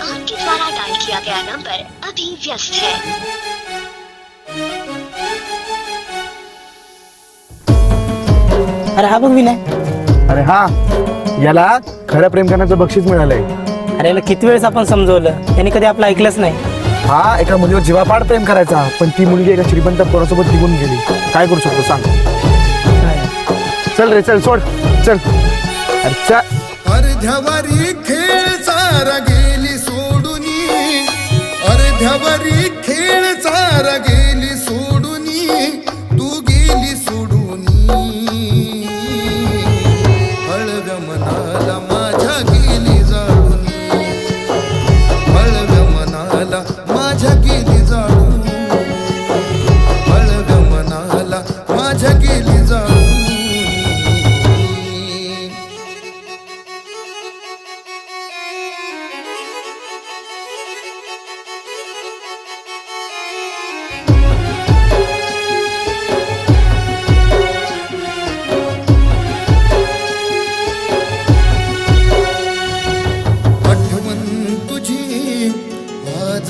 आपके द्वारा dial KIA गया number अभी व्यस्त है। अरे हा बघ विनय. अरे हा, याला खरं प्रेम करण्याचं बक्षीस मिळालंय. अरे याला किती वेळेस आपण समजवलं, त्याने कधी आपलं ऐकलंच नाही. हा एका मुलीवर जीवापाड प्रेम करायचा, पण ती मुलगी एका श्रीमंत पोरासोबत निघून गेली. काय करू शकतो सांग? चल रे चल, सोड चल. अच्छा, अर्ध्यावरी खेळ सारा गेली सोडूनी, अर्ध्यावरी खेळ सारा गेली सोडूनी, तू गेली सोडूनी. हळव्या मनाला माझ्या गेली जाळूनी, हळव्या मनाला माझ्या गेली जाळून, हळव्या मनाला माझ्या गेली जाळून.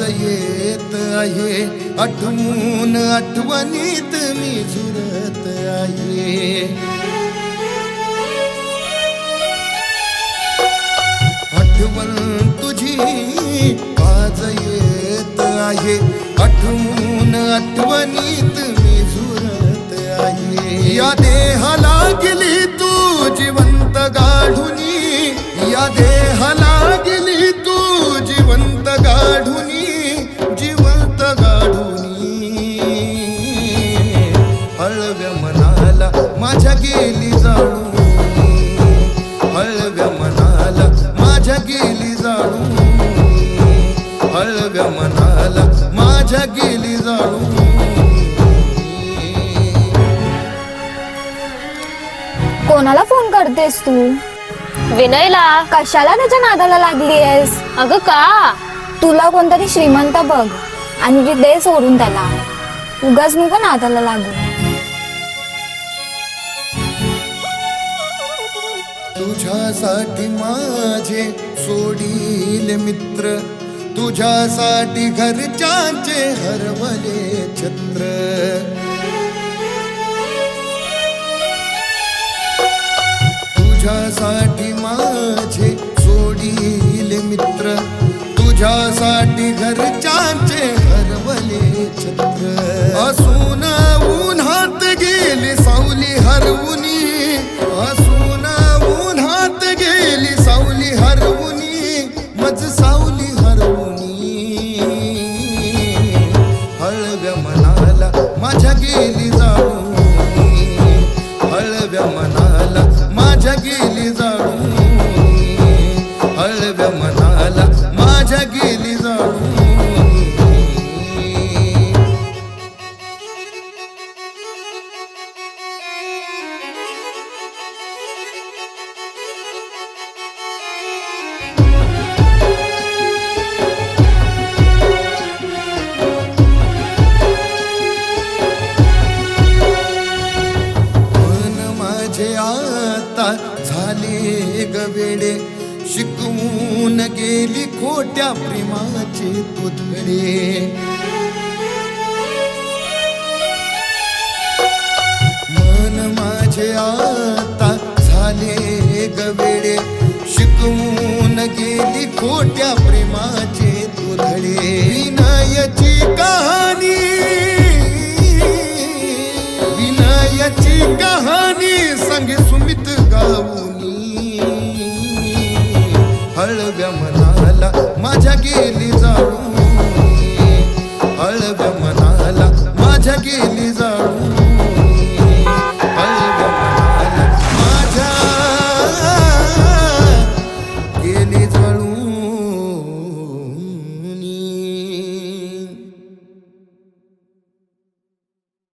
येत आहे आठवून, आठवणीत मी झुरत आहे. आठवण तुझी आज येत आहे, आठवून आठवणीत मी झुरत आहे. या देहाला गेली तू जिवंत गाढुनी, या देहाला गेली तू जिवंत गाढुनी, जिवंत गाढुनी. हळव्या मनाला माझ्या गेली जाळून, हळव्या मनाला माझ्या गेली जाळून, हळव्या मनाला माझ्या गेली जाळून. कोणाला फोन करतेस तू? विनयला. कशाला त्याच्या नादाला लागलीयस? अगं का? तुला कोणतरी श्रीमंत बघ आणि ते दे सोडून त्याला. उगाच नको नादाला लागू. तुझ्यासाठी माझे सोडील मित्र, तुझ्यासाठी घरच्यांचे हरवले छत्र. तुझ्यासाठी माझे सोडील मित्र, तुझ्यासाठी घरच्यांचे हरवले छत्र. असून उन्हात गेली सावली हरवुनी, असून उन्हात गेली सावली हरवुनी, मज सावली हरवुनी. हळव्या मनाला माझ्या गेली जाळून, हळव्या मनाला माझ्या गेली जाळून, हळव्या मनाला माझ्या गेली जाळून. मन माझे आता झाले गवेडे, शिकवून गेली खोट्या प्रेमाचे तुधडे. मन माझे आता झाले गवेडे, शिकवून गेली खोट्या प्रेमाचे तुधडे. विनयाची कहाणी, विनयाची कहाणी संगे सुमित गाऊनी. हळव्या मनाला माझ्या गेली जाळून,